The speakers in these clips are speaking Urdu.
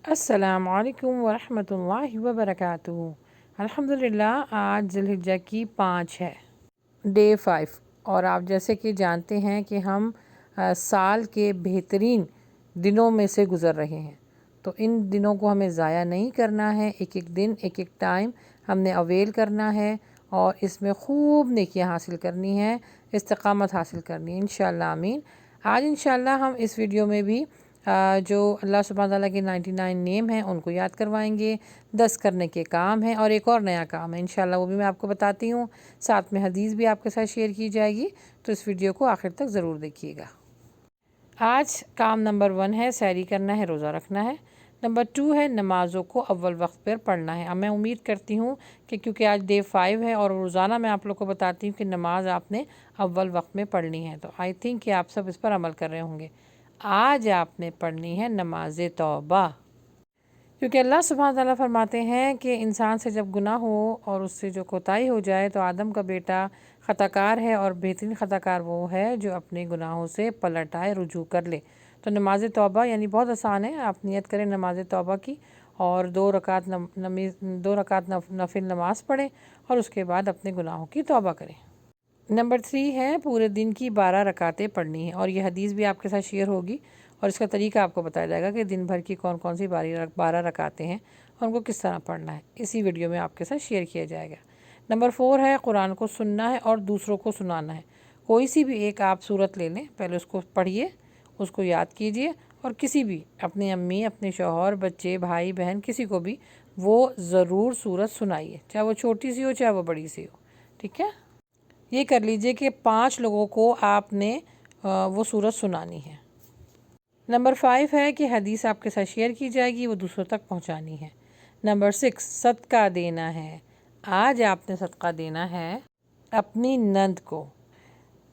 السلام علیکم ورحمۃ اللہ وبرکاتہ۔ الحمدللہ آج ذوالحجہ کی 5 ہے، ڈے 5، اور آپ جیسے کہ جانتے ہیں کہ ہم سال کے بہترین دنوں میں سے گزر رہے ہیں، تو ان دنوں کو ہمیں ضائع نہیں کرنا ہے۔ ایک ایک دن، ایک ایک ٹائم ہم نے اویل کرنا ہے اور اس میں خوب نیکیاں حاصل کرنی ہے، استقامت حاصل کرنی ہے، انشاءاللہ آمین۔ آج انشاءاللہ ہم اس ویڈیو میں بھی جو اللہ سبحانہ تعالیٰ کے 99 نیم ہیں ان کو یاد کروائیں گے، 10 کرنے کے کام ہیں اور ایک اور نیا کام ہے انشاءاللہ، وہ بھی میں آپ کو بتاتی ہوں، ساتھ میں حدیث بھی آپ کے ساتھ شیئر کی جائے گی، تو اس ویڈیو کو آخر تک ضرور دیکھیے گا۔ آج کام نمبر 1 ہے سحری کرنا ہے، روزہ رکھنا ہے۔ نمبر 2 ہے نمازوں کو اول وقت پر پڑھنا ہے۔ میں امید کرتی ہوں کہ کیونکہ آج ڈے 5 ہے اور روزانہ میں آپ لوگ کو بتاتی ہوں کہ نماز آپ نے اول وقت میں پڑھنی ہے، تو آئی تھنک کہ آپ سب اس پر عمل کر رہے ہوں گے۔ آج آپ نے پڑھنی ہے نماز توبہ، کیونکہ اللہ سبحانہ تعالیٰ فرماتے ہیں کہ انسان سے جب گناہ ہو اور اس سے جو کوتاہی ہو جائے تو آدم کا بیٹا خطا کار ہے، اور بہترین خطا کار وہ ہے جو اپنے گناہوں سے پلٹ آئے، رجوع کر لے۔ تو نماز توبہ یعنی بہت آسان ہے، آپ نیت کریں نماز توبہ کی اور 2 رکعت نفل نماز پڑھیں اور اس کے بعد اپنے گناہوں کی توبہ کریں۔ نمبر 3 ہے پورے دن کی 12 رکعتیں پڑھنی ہیں، اور یہ حدیث بھی آپ کے ساتھ شیئر ہوگی اور اس کا طریقہ آپ کو بتایا جائے گا کہ دن بھر کی کون کون سی 12 رکعتیں ہیں اور ان کو کس طرح پڑھنا ہے، اسی ویڈیو میں آپ کے ساتھ شیئر کیا جائے گا۔ نمبر 4 ہے قرآن کو سننا ہے اور دوسروں کو سنانا ہے۔ کوئی سی بھی ایک آپ صورت لے لیں، پہلے اس کو پڑھیے، اس کو یاد کیجئے اور کسی بھی اپنی امی، اپنے شوہر، بچے، بھائی، بہن، کسی کو بھی وہ ضرور صورت سنائیے، چاہے وہ چھوٹی سی ہو چاہے وہ بڑی سی ہو، ٹھیک ہے؟ یہ کر لیجئے کہ 5 لوگوں کو آپ نے وہ صورت سنانی ہے۔ نمبر 5 ہے کہ حدیث آپ کے ساتھ شیئر کی جائے گی، وہ دوسروں تک پہنچانی ہے۔ نمبر 6 صدقہ دینا ہے۔ آج آپ نے صدقہ دینا ہے اپنی نند کو۔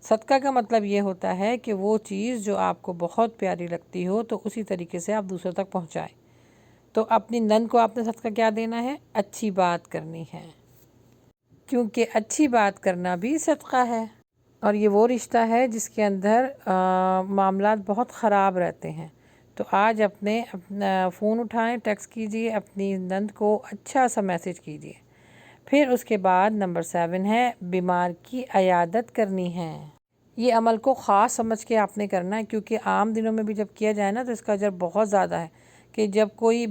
صدقہ کا مطلب یہ ہوتا ہے کہ وہ چیز جو آپ کو بہت پیاری لگتی ہو تو اسی طریقے سے آپ دوسروں تک پہنچائیں۔ تو اپنی نند کو آپ نے صدقہ کیا دینا ہے؟ اچھی بات کرنی ہے، کیونکہ اچھی بات کرنا بھی صدقہ ہے، اور یہ وہ رشتہ ہے جس کے اندر معاملات بہت خراب رہتے ہیں۔ تو آج اپنے فون اٹھائیں، ٹیکسٹ کیجئے اپنی نند کو، اچھا سا میسیج کیجئے۔ پھر اس کے بعد نمبر 7 ہے بیمار کی عیادت کرنی ہے۔ یہ عمل کو خاص سمجھ کے آپ نے کرنا ہے، کیونکہ عام دنوں میں بھی جب کیا جائے نا تو اس کا اجر بہت زیادہ ہے، کہ جب کوئی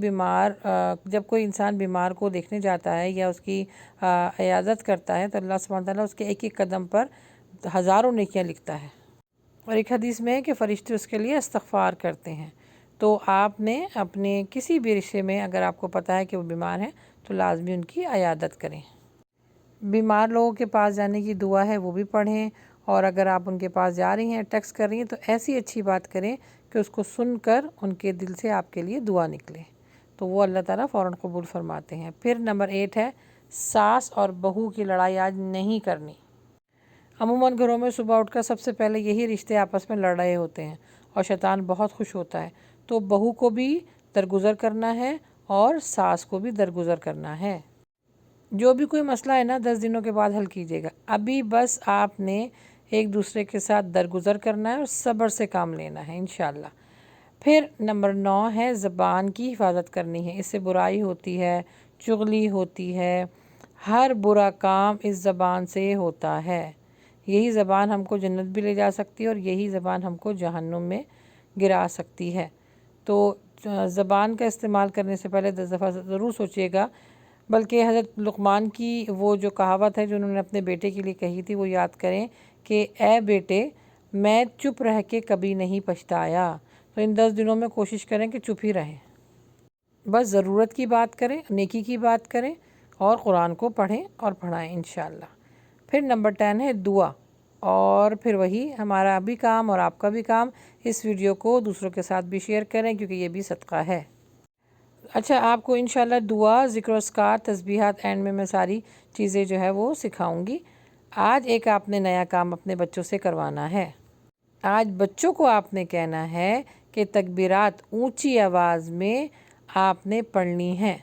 انسان بیمار کو دیکھنے جاتا ہے یا اس کی عیادت کرتا ہے تو اللہ سبحانہ تعالیٰ اس کے ایک ایک قدم پر ہزاروں نیکیاں لکھتا ہے، اور ایک حدیث میں ہے کہ فرشتے اس کے لیے استغفار کرتے ہیں۔ تو آپ نے اپنے کسی بھی رشتے میں اگر آپ کو پتہ ہے کہ وہ بیمار ہیں تو لازمی ان کی عیادت کریں۔ بیمار لوگوں کے پاس جانے کی دعا ہے وہ بھی پڑھیں، اور اگر آپ ان کے پاس جا رہی ہیں، ٹیکسٹ کر رہی ہیں، تو ایسی اچھی بات کریں کہ اس کو سن کر ان کے دل سے آپ کے لیے دعا نکلے، تو وہ اللہ تعالیٰ فوراً قبول فرماتے ہیں۔ پھر نمبر 8 ہے ساس اور بہو کی لڑائی آج نہیں کرنی۔ عموماً گھروں میں صبح اٹھ کر سب سے پہلے یہی رشتے آپس میں لڑ رہے ہوتے ہیں اور شیطان بہت خوش ہوتا ہے، تو بہو کو بھی درگزر کرنا ہے اور ساس کو بھی درگزر کرنا ہے۔ جو بھی کوئی مسئلہ ہے نا 10 دنوں کے بعد حل کیجیے گا، ابھی بس آپ نے ایک دوسرے کے ساتھ درگزر کرنا ہے اور صبر سے کام لینا ہے انشاءاللہ۔ پھر نمبر 9 ہے زبان کی حفاظت کرنی ہے۔ اس سے برائی ہوتی ہے، چغلی ہوتی ہے، ہر برا کام اس زبان سے ہوتا ہے۔ یہی زبان ہم کو جنت بھی لے جا سکتی ہے اور یہی زبان ہم کو جہنم میں گرا سکتی ہے۔ تو زبان کا استعمال کرنے سے پہلے 10 دفعہ ضرور سوچیے گا، بلکہ حضرت لقمان کی وہ جو کہاوت ہے جو انہوں نے اپنے بیٹے کے لیے کہی تھی وہ یاد کریں کہ اے بیٹے میں چپ رہ کے کبھی نہیں پچھتایا۔ تو ان 10 دنوں میں کوشش کریں کہ چپ ہی رہیں، بس ضرورت کی بات کریں، نیکی کی بات کریں اور قرآن کو پڑھیں اور پڑھائیں انشاءاللہ۔ پھر نمبر 10 ہے دعا، اور پھر وہی ہمارا بھی کام اور آپ کا بھی کام، اس ویڈیو کو دوسروں کے ساتھ بھی شیئر کریں کیونکہ یہ بھی صدقہ ہے۔ اچھا، آپ کو انشاءاللہ دعا، ذکر و اذکار، تسبیحات اینڈ میں ساری چیزیں جو ہے وہ سکھاؤں گی۔ آج ایک آپ نے نیا کام اپنے بچوں سے کروانا ہے۔ آج بچوں کو آپ نے کہنا ہے کہ تکبیرات اونچی آواز میں آپ نے پڑھنی ہے۔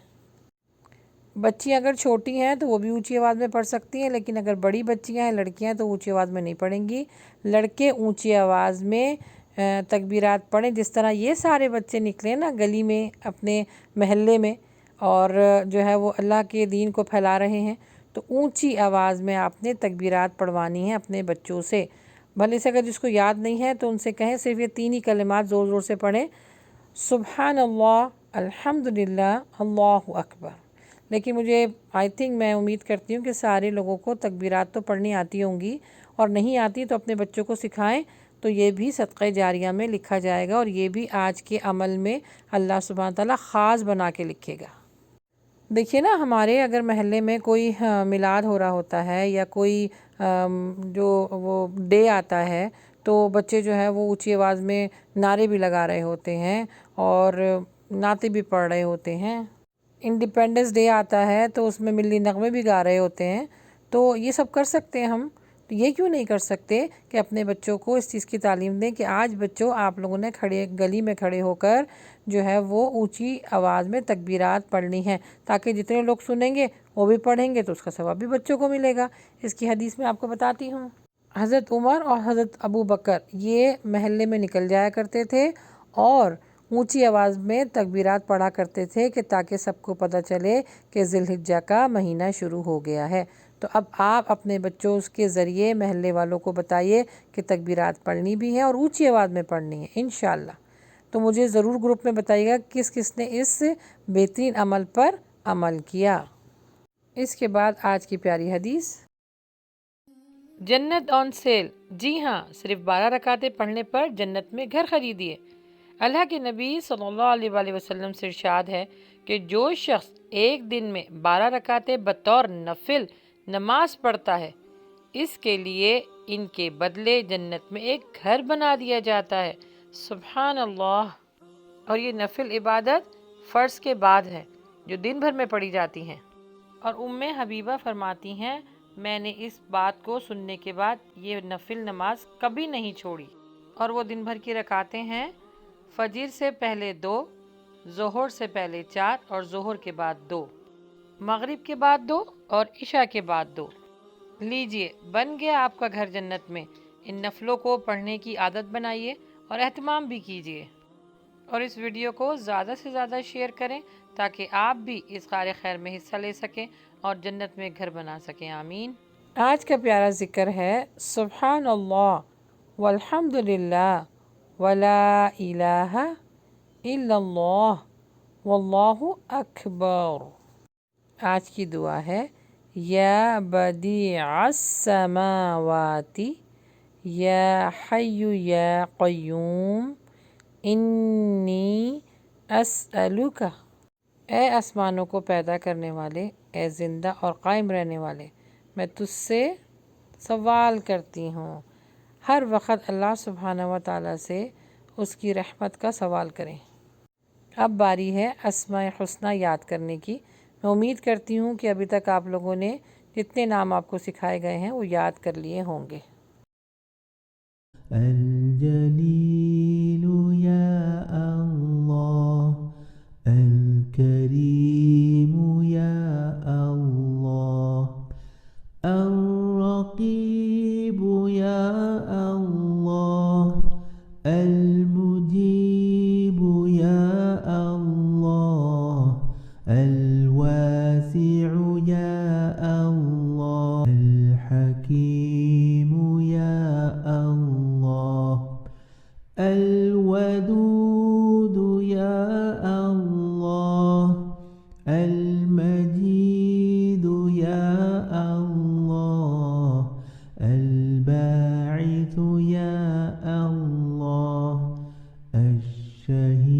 بچی اگر چھوٹی ہیں تو وہ بھی اونچی آواز میں پڑھ سکتی ہیں، لیکن اگر بڑی بچیاں ہیں، لڑکیاں ہیں، تو اونچی آواز میں نہیں پڑھیں گی۔ لڑکے اونچی آواز میں تکبیرات پڑھیں، جس طرح یہ سارے بچے نکلے نا گلی میں اپنے محلے میں اور جو ہے وہ اللہ کے دین کو پھیلا رہے ہیں، تو اونچی آواز میں آپ نے تکبیرات پڑھوانی ہیں اپنے بچوں سے۔ بھلے سے اگر جس کو یاد نہیں ہے تو ان سے کہیں صرف یہ 3 ہی کلمات زور زور سے پڑھیں، سبحان اللہ، الحمدللہ، اللہ اکبر۔ لیکن مجھے میں امید کرتی ہوں کہ سارے لوگوں کو تکبیرات تو پڑھنی آتی ہوں گی، اور نہیں آتی تو اپنے بچوں کو سکھائیں، تو یہ بھی صدقہ جاریہ میں لکھا جائے گا، اور یہ بھی آج کے عمل میں اللہ سبحانہ تعالیٰ خاص بنا کے لکھے گا۔ دیکھیے نا، ہمارے اگر محلے میں کوئی میلاد ہو رہا ہوتا ہے یا کوئی جو وہ ڈے آتا ہے، تو بچے جو ہے وہ اونچی آواز میں نعرے بھی لگا رہے ہوتے ہیں اور نعتیں بھی پڑھ رہے ہوتے ہیں۔ انڈیپینڈنس ڈے آتا ہے تو اس میں ملی نغمے بھی گا رہے ہوتے ہیں، تو یہ سب کر سکتے ہیں ہم، تو یہ کیوں نہیں کر سکتے کہ اپنے بچوں کو اس چیز کی تعلیم دیں کہ آج بچوں آپ لوگوں نے گلی میں کھڑے ہو کر جو ہے وہ اونچی آواز میں تکبیرات پڑھنی ہیں، تاکہ جتنے لوگ سنیں گے وہ بھی پڑھیں گے تو اس کا ثواب بھی بچوں کو ملے گا۔ اس کی حدیث میں آپ کو بتاتی ہوں۔ حضرت عمر اور حضرت ابو بکر یہ محلے میں نکل جایا کرتے تھے اور اونچی آواز میں تکبیرات پڑھا کرتے تھے کہ تاکہ سب کو پتہ چلے کہ ذی الحجہ کا مہینہ شروع ہو گیا ہے۔ تو اب آپ اپنے بچوں کے ذریعے محلے والوں کو بتائیے کہ تکبیرات پڑھنی بھی ہیں اور اونچی آواز میں پڑھنی ہے انشاءاللہ۔ تو مجھے ضرور گروپ میں بتائیے گا کس کس نے اس بہترین عمل پر عمل کیا۔ اس کے بعد آج کی پیاری حدیث، جنت آن سیل، جی ہاں، صرف 12 رکعتیں پڑھنے پر جنت میں گھر خریدیے۔ اللہ کے نبی صلی اللہ علیہ وآلہ وسلم سے ارشاد ہے کہ جو شخص ایک دن میں 12 رکعتیں بطور نفل نماز پڑھتا ہے، اس کے لیے ان کے بدلے جنت میں ایک گھر بنا دیا جاتا ہے۔ سبحان اللہ۔ اور یہ نفل عبادت فرض کے بعد ہے جو دن بھر میں پڑھی جاتی ہیں۔ اور حبیبہ فرماتی ہیں، میں نے اس بات کو سننے کے بعد یہ نفل نماز کبھی نہیں چھوڑی، اور وہ دن بھر کی رکعتیں ہیں: فجر سے پہلے 2، ظہر سے پہلے 4 اور ظہر کے بعد 2، مغرب کے بعد 2 اور عشاء کے بعد 2۔ لیجئے، بن گیا آپ کا گھر جنت میں۔ ان نفلوں کو پڑھنے کی عادت بنائیے اور اہتمام بھی کیجئے، اور اس ویڈیو کو زیادہ سے زیادہ شیئر کریں تاکہ آپ بھی اس کار خیر میں حصہ لے سکیں اور جنت میں گھر بنا سکیں۔ آمین۔ آج کا پیارا ذکر ہے سبحان اللہ والحمد للہ ولا الہ الا اللہ واللہ اکبر۔ آج کی دعا ہے، یا بدیع السماوات یا حی یا قیوم انی اسألک۔ اے آسمانوں کو پیدا کرنے والے، اے زندہ اور قائم رہنے والے، میں تجھ سے سوال کرتی ہوں۔ ہر وقت اللہ سبحانہ و تعالیٰ سے اس کی رحمت کا سوال کریں۔ اب باری ہے اسماء الحسنی یاد کرنے کی۔ میں امید کرتی ہوں کہ ابھی تک آپ لوگوں نے جتنے نام آپ کو سکھائے گئے ہیں وہ یاد کر لیے ہوں گے۔ الجلیل یا اللہ، الکریم یا اللہ، الرقیب یا اللہ، المجیب یا اللہ، الواسع یا اللہ، الحکیم یا اللہ، الودود یا اللہ، المجید یا اللہ، الباعث یا اللہ، الشہید